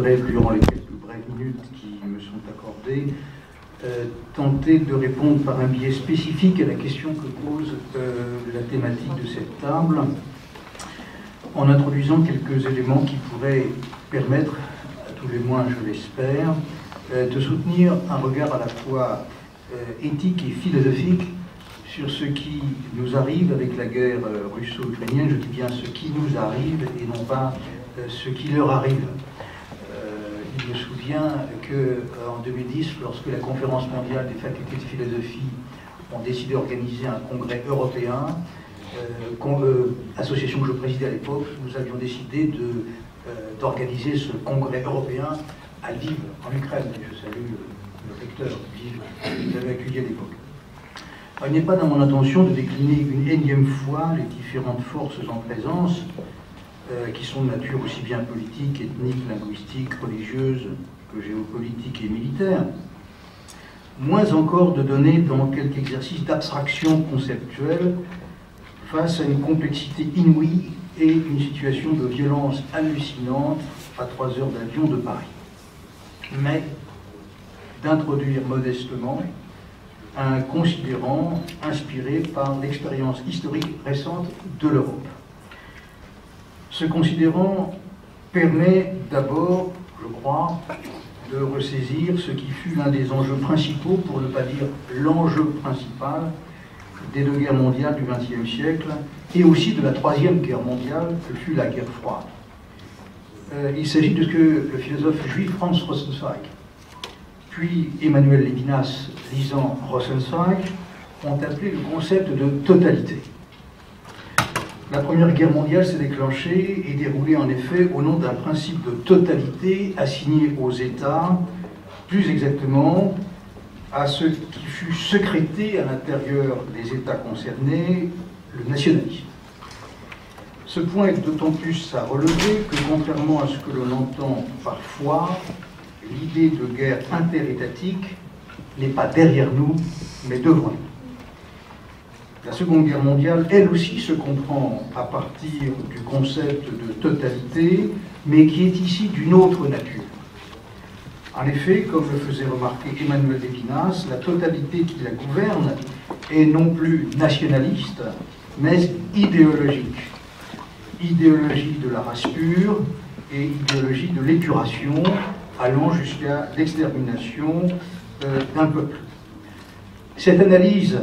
voudrais, durant les quelques brèves minutes qui me sont accordées, tenter de répondre par un biais spécifique à la question que pose la thématique de cette table, en introduisant quelques éléments qui pourraient permettre, à tous les moins je l'espère, de soutenir un regard à la fois éthique et philosophique sur ce qui nous arrive avec la guerre russo-ukrainienne. Je dis bien ce qui nous arrive et non pas ce qui leur arrive. Il me souvient qu'en 2010, lorsque la conférence mondiale des facultés de philosophie ont décidé d'organiser un congrès européen, association que je présidais à l'époque, nous avions décidé d'organiser ce congrès européen à Lviv, en Ukraine. Je salue le recteur Lviv qui nous avait accueillis à l'époque. Il n'est pas dans mon intention de décliner une énième fois les différentes forces en présence, qui sont de nature aussi bien politique, ethnique, linguistique, religieuse que géopolitique et militaire, moins encore de donner dans quelque exercice d'abstraction conceptuelle face à une complexité inouïe et une situation de violence hallucinante à 3 heures d'avion de Paris, mais d'introduire modestement un considérant inspiré par l'expérience historique récente de l'Europe. Ce considérant permet d'abord, je crois, de ressaisir ce qui fut l'un des enjeux principaux, pour ne pas dire l'enjeu principal, des 2 guerres mondiales du XXe siècle, et aussi de la 3e guerre mondiale, que fut la guerre froide. Il s'agit de ce que le philosophe juif Franz Rosenzweig, puis Emmanuel Levinas lisant Rosenzweig, ont appelé le concept de totalité. La Première Guerre mondiale s'est déclenchée et déroulée en effet au nom d'un principe de totalité assigné aux États, plus exactement à ce qui fut sécrété à l'intérieur des États concernés, le nationalisme. Ce point est d'autant plus à relever que, contrairement à ce que l'on entend parfois, l'idée de guerre interétatique n'est pas derrière nous, mais devant nous. La Seconde Guerre mondiale, elle aussi, se comprend à partir du concept de totalité, mais qui est ici d'une autre nature. En effet, comme le faisait remarquer Emmanuel Levinas, la totalité qui la gouverne est non plus nationaliste, mais idéologique. Idéologie de la race pure et idéologie de l'épuration, allant jusqu'à l'extermination d'un peuple. Cette analyse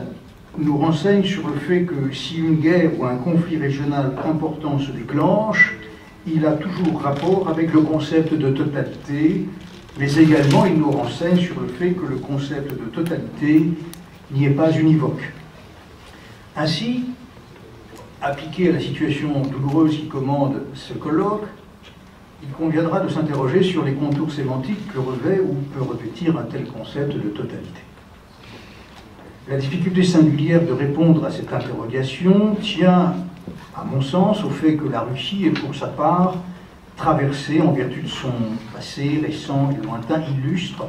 nous renseigne sur le fait que si une guerre ou un conflit régional important se déclenche, il a toujours rapport avec le concept de totalité, mais également il nous renseigne sur le fait que le concept de totalité n'y est pas univoque. Ainsi, appliqué à la situation douloureuse qui commande ce colloque, il conviendra de s'interroger sur les contours sémantiques que revêt ou peut revêtir un tel concept de totalité. La difficulté singulière de répondre à cette interrogation tient, à mon sens, au fait que la Russie est pour sa part traversée, en vertu de son passé récent et lointain, illustre,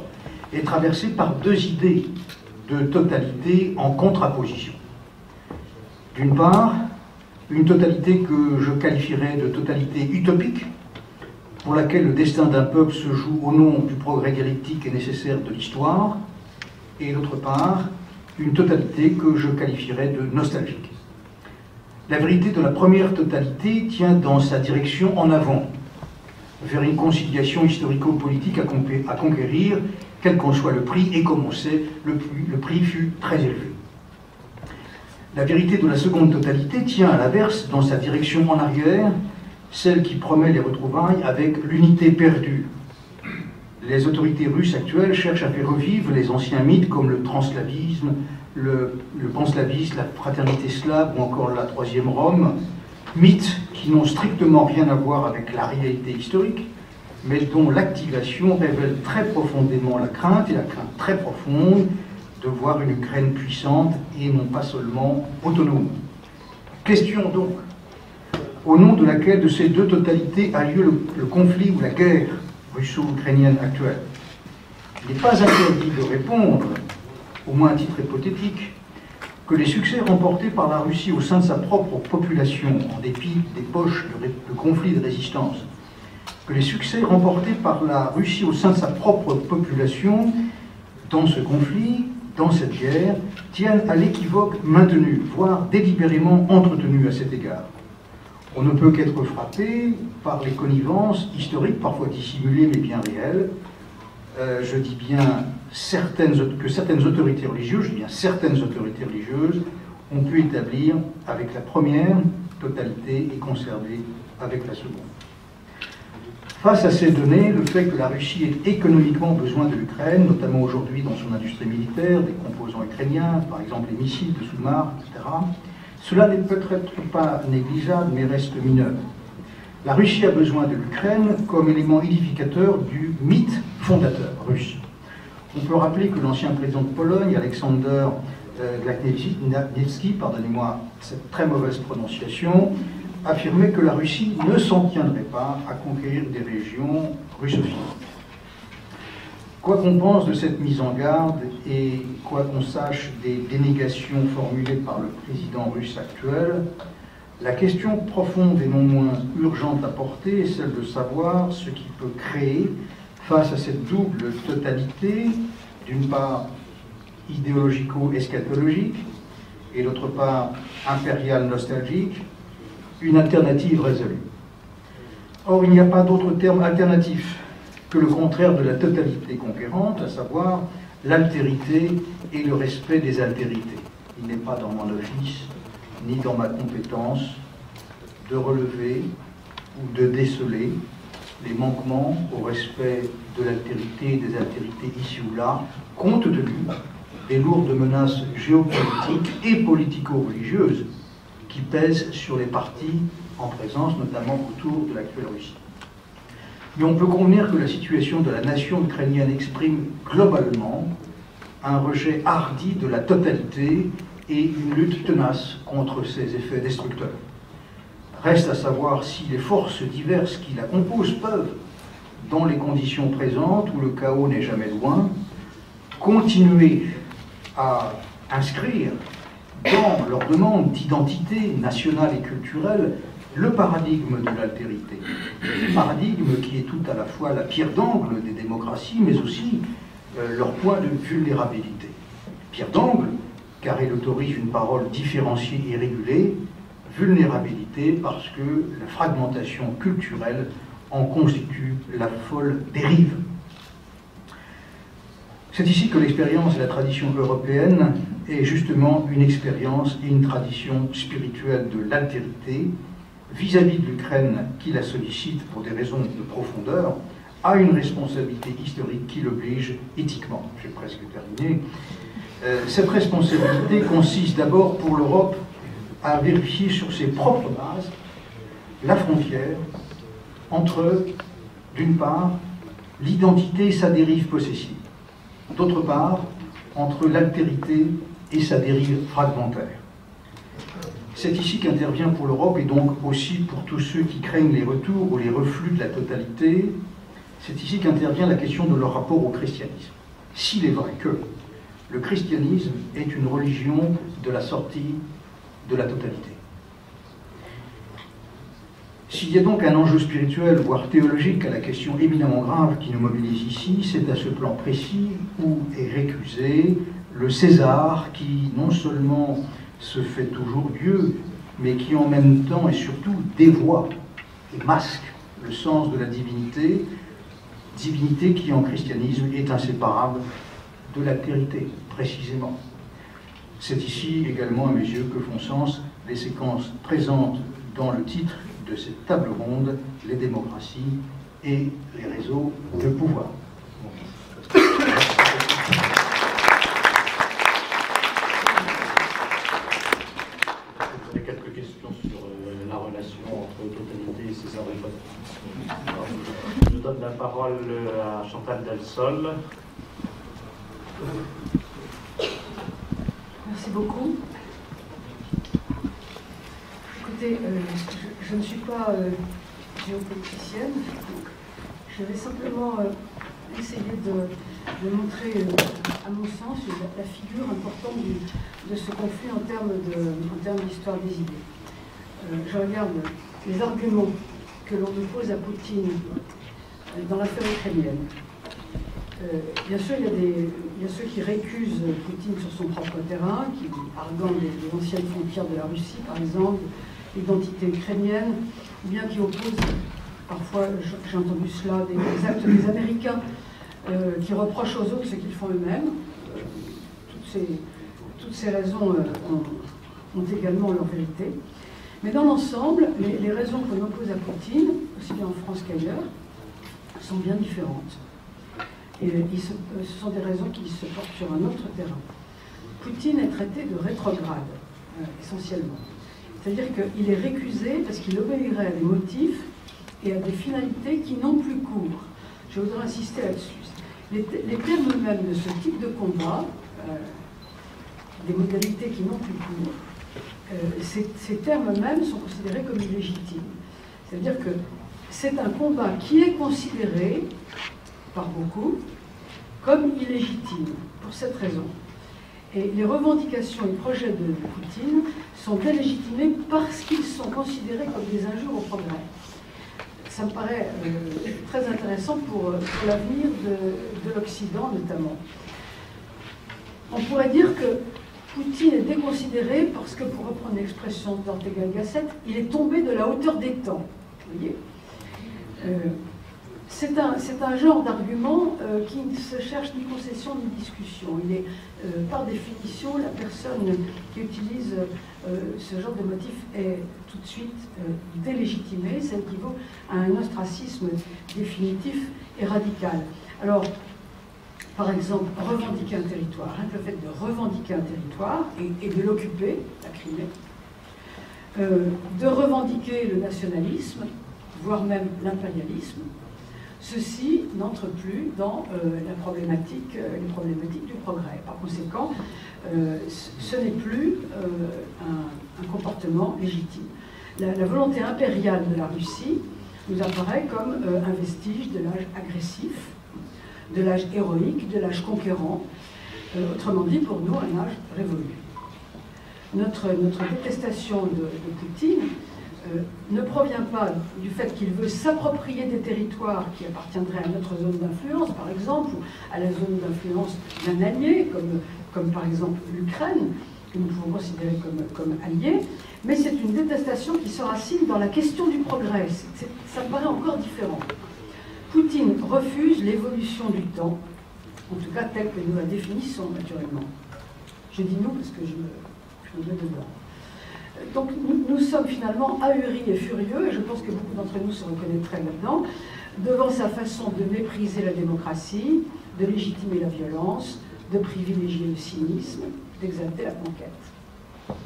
est traversée par 2 idées de totalité en contraposition. D'une part, une totalité que je qualifierais de totalité utopique, pour laquelle le destin d'un peuple se joue au nom du progrès dialectique et nécessaire de l'histoire, et d'autre part, une totalité que je qualifierais de nostalgique. La vérité de la première totalité tient dans sa direction en avant, vers une conciliation historico-politique à conquérir, quel qu'en soit le prix, et comme on sait, le prix fut très élevé. La vérité de la seconde totalité tient à l'inverse dans sa direction en arrière, celle qui promet les retrouvailles avec l'unité perdue. Les autorités russes actuelles cherchent à faire revivre les anciens mythes comme le translavisme, le panslavisme, la fraternité slave ou encore la Troisième Rome, mythes qui n'ont strictement rien à voir avec la réalité historique, mais dont l'activation révèle très profondément la crainte, et la crainte très profonde, de voir une Ukraine puissante et non pas seulement autonome. Question donc, au nom de laquelle de ces 2 totalités a lieu le conflit ou la guerre russo-ukrainienne actuelle. Il n'est pas interdit de répondre, au moins à titre hypothétique, que les succès remportés par la Russie au sein de sa propre population, en dépit des poches de conflits de résistance, que les succès remportés par la Russie au sein de sa propre population dans ce conflit, dans cette guerre, tiennent à l'équivoque maintenu, voire délibérément entretenu à cet égard. On ne peut qu'être frappé par les connivences historiques, parfois dissimulées mais bien réelles. Je dis bien que certaines autorités religieuses, je dis bien certaines autorités religieuses, ont pu établir avec la première totalité et conserver avec la seconde. Face à ces données, le fait que la Russie ait économiquement besoin de l'Ukraine, notamment aujourd'hui dans son industrie militaire, des composants ukrainiens, par exemple les missiles de sous-marins, etc., cela n'est peut-être pas négligeable, mais reste mineur. La Russie a besoin de l'Ukraine comme élément édificateur du mythe fondateur russe. On peut rappeler que l'ancien président de Pologne, Aleksander Glagnevski, pardonnez-moi cette très mauvaise prononciation, affirmait que la Russie ne s'en tiendrait pas à conquérir des régions russophiles. Quoi qu'on pense de cette mise en garde et quoi qu'on sache des dénégations formulées par le président russe actuel, la question profonde et non moins urgente à porter est celle de savoir ce qui peut créer, face à cette double totalité, d'une part idéologico-eschatologique et d'autre part impériale nostalgique, une alternative résolue. Or, il n'y a pas d'autre terme alternatif que le contraire de la totalité conquérante, à savoir l'altérité et le respect des altérités. Il n'est pas dans mon office, ni dans ma compétence, de relever ou de déceler les manquements au respect de l'altérité et des altérités ici ou là, compte tenu des lourdes menaces géopolitiques et politico-religieuses qui pèsent sur les partis en présence, notamment autour de l'actuelle Russie. Mais on peut convenir que la situation de la nation ukrainienne exprime globalement un rejet hardi de la totalité et une lutte tenace contre ses effets destructeurs. Reste à savoir si les forces diverses qui la composent peuvent, dans les conditions présentes où le chaos n'est jamais loin, continuer à inscrire dans leur demande d'identité nationale et culturelle le paradigme de l'altérité. Paradigme qui est tout à la fois la pierre d'angle des démocraties, mais aussi leur point de vulnérabilité. Pierre d'angle, car elle autorise une parole différenciée et régulée, vulnérabilité parce que la fragmentation culturelle en constitue la folle dérive. C'est ici que l'expérience et la tradition européenne est justement une expérience et une tradition spirituelle de l'altérité vis-à-vis de l'Ukraine qui la sollicite pour des raisons de profondeur, a une responsabilité historique qui l'oblige éthiquement. J'ai presque terminé. Cette responsabilité consiste d'abord pour l'Europe à vérifier sur ses propres bases la frontière entre, d'une part, l'identité et sa dérive possessive, d'autre part, entre l'altérité et sa dérive fragmentaire. C'est ici qu'intervient pour l'Europe et donc aussi pour tous ceux qui craignent les retours ou les reflux de la totalité, c'est ici qu'intervient la question de leur rapport au christianisme. S'il est vrai que le christianisme est une religion de la sortie de la totalité. S'il y a donc un enjeu spirituel, voire théologique, à la question éminemment grave qui nous mobilise ici, c'est à ce plan précis où est récusé le César qui non seulement se fait toujours Dieu, mais qui en même temps et surtout dévoie et masque le sens de la divinité, divinité qui en christianisme est inséparable de l'altérité, précisément. C'est ici également, à mes yeux, que font sens les séquences présentes dans le titre de cette table ronde, les démocraties et les réseaux de pouvoir. J'avais quelques questions sur la relation entre totalité et César Riposte. Je donne la parole à Chantal Delsol. Merci beaucoup. Écoutez, je ne suis pas géopoliticienne. Je vais simplement essayer de montrer, à mon sens, la figure importante de ce conflit en termes d'histoire des idées. Je regarde les arguments que l'on oppose à Poutine dans l'affaire ukrainienne. Bien sûr, il y a ceux qui récusent Poutine sur son propre terrain, qui arguant des anciennes frontières de la Russie, par exemple, l'identité ukrainienne, ou bien qui opposent, parfois j'ai entendu cela, des actes des Américains qui reprochent aux autres ce qu'ils font eux-mêmes. Toutes ces raisons ont également leur vérité. Mais dans l'ensemble, les raisons qu'on oppose à Poutine, aussi bien en France qu'ailleurs, sont bien différentes. Et ce sont des raisons qui se portent sur un autre terrain. Poutine est traité de rétrograde, essentiellement. C'est-à-dire qu'il est récusé parce qu'il obéirait à des motifs et à des finalités qui n'ont plus cours. Je voudrais insister là-dessus. Les termes mêmes de ce type de combat, des modalités qui n'ont plus cours, ces termes mêmes sont considérés comme illégitimes. C'est-à-dire que c'est un combat qui est considéré par beaucoup comme illégitime, pour cette raison. Et les revendications et projets de Poutine sont délégitimés parce qu'ils sont considérés comme des injures au progrès. Ça me paraît très intéressant pour l'avenir de l'Occident, notamment. On pourrait dire que Poutine est déconsidéré parce que, pour reprendre l'expression d'Ortega y Gasset, il est tombé de la hauteur des temps. Vous voyez, c'est un genre d'argument qui ne se cherche ni concession ni discussion. Il est, par définition, la personne qui utilise ce genre de motif est tout de suite délégitimée. Ça équivaut à un ostracisme définitif et radical. Alors, par exemple, revendiquer un territoire, hein, le fait de revendiquer un territoire et de l'occuper, la Crimée, de revendiquer le nationalisme, voire même l'impérialisme, ceci n'entre plus dans les problématiques du progrès. Par conséquent, ce n'est plus un comportement légitime. La volonté impériale de la Russie nous apparaît comme un vestige de l'âge agressif, de l'âge héroïque, de l'âge conquérant, autrement dit pour nous un âge révolu. Notre détestation de Poutine ne provient pas du fait qu'il veut s'approprier des territoires qui appartiendraient à notre zone d'influence, par exemple, ou à la zone d'influence d'un allié, comme par exemple l'Ukraine, que nous pouvons considérer comme allié, mais c'est une détestation qui se racine dans la question du progrès. Ça me paraît encore différent. Poutine refuse l'évolution du temps, en tout cas telle que nous la définissons naturellement. Je dis nous parce que je me mets dedans. Donc nous sommes finalement ahuris et furieux, et je pense que beaucoup d'entre nous se reconnaîtraient là-dedans, devant sa façon de mépriser la démocratie, de légitimer la violence, de privilégier le cynisme, d'exalter la conquête.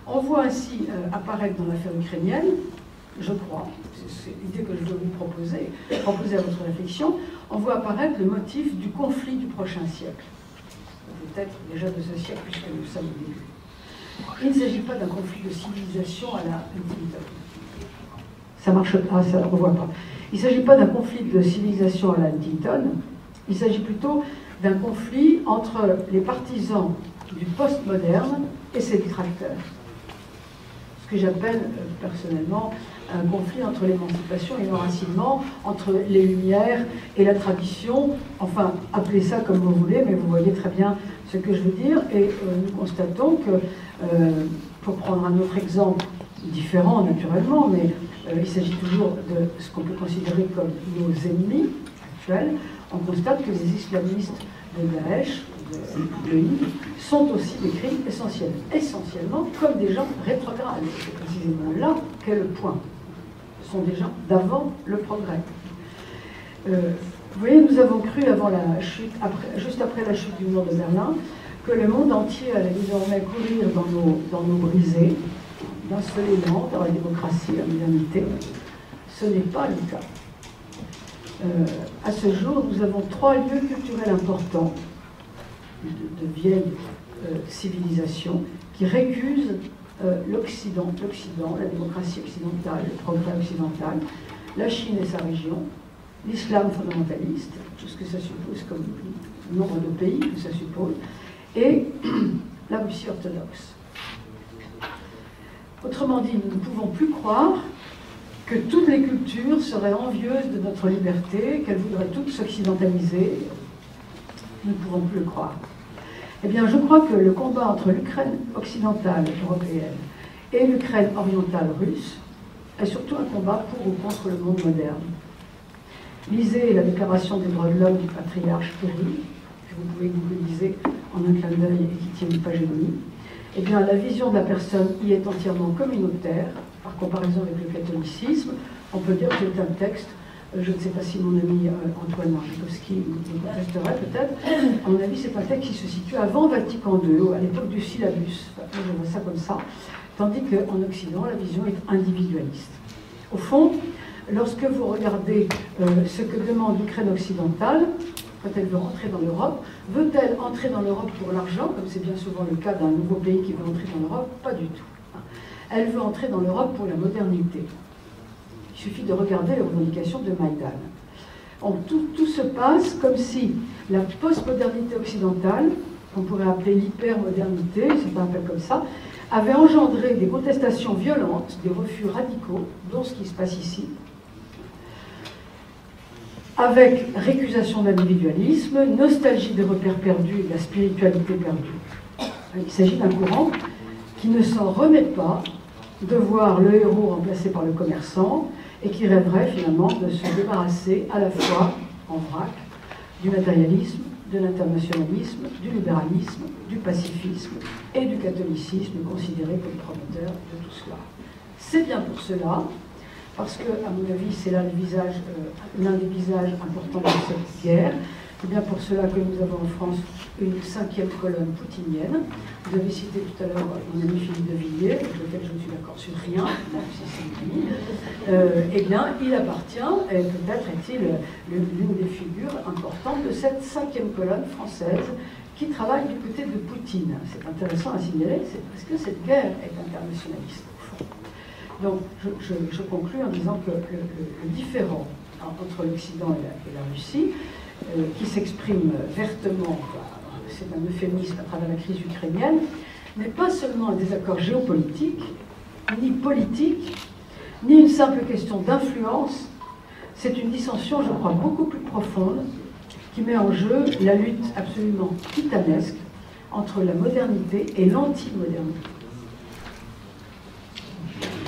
On voit ainsi apparaître dans l'affaire ukrainienne, je crois, c'est l'idée que je veux vous proposer à votre réflexion, on voit apparaître le motif du conflit du prochain siècle. Peut-être déjà de ce siècle, puisque nous sommes au début. Il ne s'agit pas d'un conflit de civilisation à la Huntington. Ça marche pas, ça on voit pas. Il ne s'agit pas d'un conflit de civilisation à la Huntington, il s'agit plutôt d'un conflit entre les partisans du postmoderne et ses détracteurs. Ce que j'appelle personnellement un conflit entre l'émancipation et l'enracinement, entre les Lumières et la tradition, enfin, appelez ça comme vous voulez, mais vous voyez très bien ce que je veux dire, et nous constatons que, pour prendre un autre exemple, différent naturellement, mais il s'agit toujours de ce qu'on peut considérer comme nos ennemis actuels, on constate que les islamistes de Daesh, de l'IS, sont aussi décrits essentiellement comme des gens rétrogrades. C'est précisément là qu'est le point. Ce sont des gens d'avant le progrès. Vous voyez, nous avons cru avant la chute, juste après la chute du mur de Berlin, que le monde entier allait désormais courir dans nos brisées, d'un seul élan, dans la démocratie, la modernité. Ce n'est pas le cas. À ce jour, nous avons 3 lieux culturels importants de vieilles civilisations qui récusent l'Occident, la démocratie occidentale, le progrès occidental, la Chine et sa région, l'islam fondamentaliste, tout ce que ça suppose comme nombre de pays que ça suppose, et la Russie orthodoxe. Autrement dit, nous ne pouvons plus croire que toutes les cultures seraient envieuses de notre liberté, qu'elles voudraient toutes s'occidentaliser. Nous ne pouvons plus le croire. Eh bien, je crois que le combat entre l'Ukraine occidentale européenne et l'Ukraine orientale russe est surtout un combat pour ou contre le monde moderne. Lisez la déclaration des droits de l'homme du patriarche Kirill, que vous pouvez googliser en un clin d'œil et qui tient une page et demie. Eh bien, la vision de la personne y est entièrement communautaire, par comparaison avec le catholicisme. On peut dire que c'est un texte, je ne sais pas si mon ami Antoine Marjikowski me contesterait peut-être, à mon avis c'est un texte qui se situe avant Vatican II, à l'époque du syllabus. Enfin, moi je vois ça comme ça, tandis qu'en Occident la vision est individualiste. Au fond, lorsque vous regardez ce que demande l'Ukraine occidentale, quand elle veut rentrer dans l'Europe, veut-elle entrer dans l'Europe pour l'argent, comme c'est bien souvent le cas d'un nouveau pays qui veut entrer dans l'Europe? Pas du tout. Elle veut entrer dans l'Europe pour la modernité. Il suffit de regarder les revendications de Maïdan. Tout se passe comme si la postmodernité occidentale, qu'on pourrait appeler l'hypermodernité, certains appellent comme ça, avait engendré des contestations violentes, des refus radicaux, dont ce qui se passe ici, avec récusation de l'individualisme, nostalgie des repères perdus et de la spiritualité perdue. Il s'agit d'un courant qui ne s'en remet pas de voir le héros remplacé par le commerçant et qui rêverait finalement de se débarrasser à la fois, en vrac, du matérialisme, de l'internationalisme, du libéralisme, du pacifisme et du catholicisme considéré comme promoteur de tout cela. C'est bien pour cela, parce que, à mon avis, c'est là l'un des visages importants de cette guerre. C'est bien pour cela que nous avons en France une 5e colonne poutinienne. Vous avez cité tout à l'heure mon ami Philippe de Villiers, avec lequel je ne suis d'accord sur rien, même si c'est lui. Eh bien, il appartient, et peut-être est-il l'une des figures importantes de cette 5e colonne française qui travaille du côté de Poutine. C'est intéressant à signaler, c'est parce que cette guerre est internationaliste, au fond. Donc, je conclus en disant que le différend entre l'Occident et la Russie, qui s'exprime vertement, c'est un euphémisme à travers la crise ukrainienne, n'est pas seulement un désaccord géopolitique, ni politique, ni une simple question d'influence, c'est une dissension, je crois, beaucoup plus profonde, qui met en jeu la lutte absolument titanesque entre la modernité et l'anti-modernité.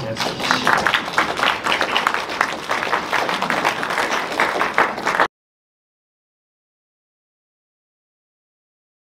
Merci.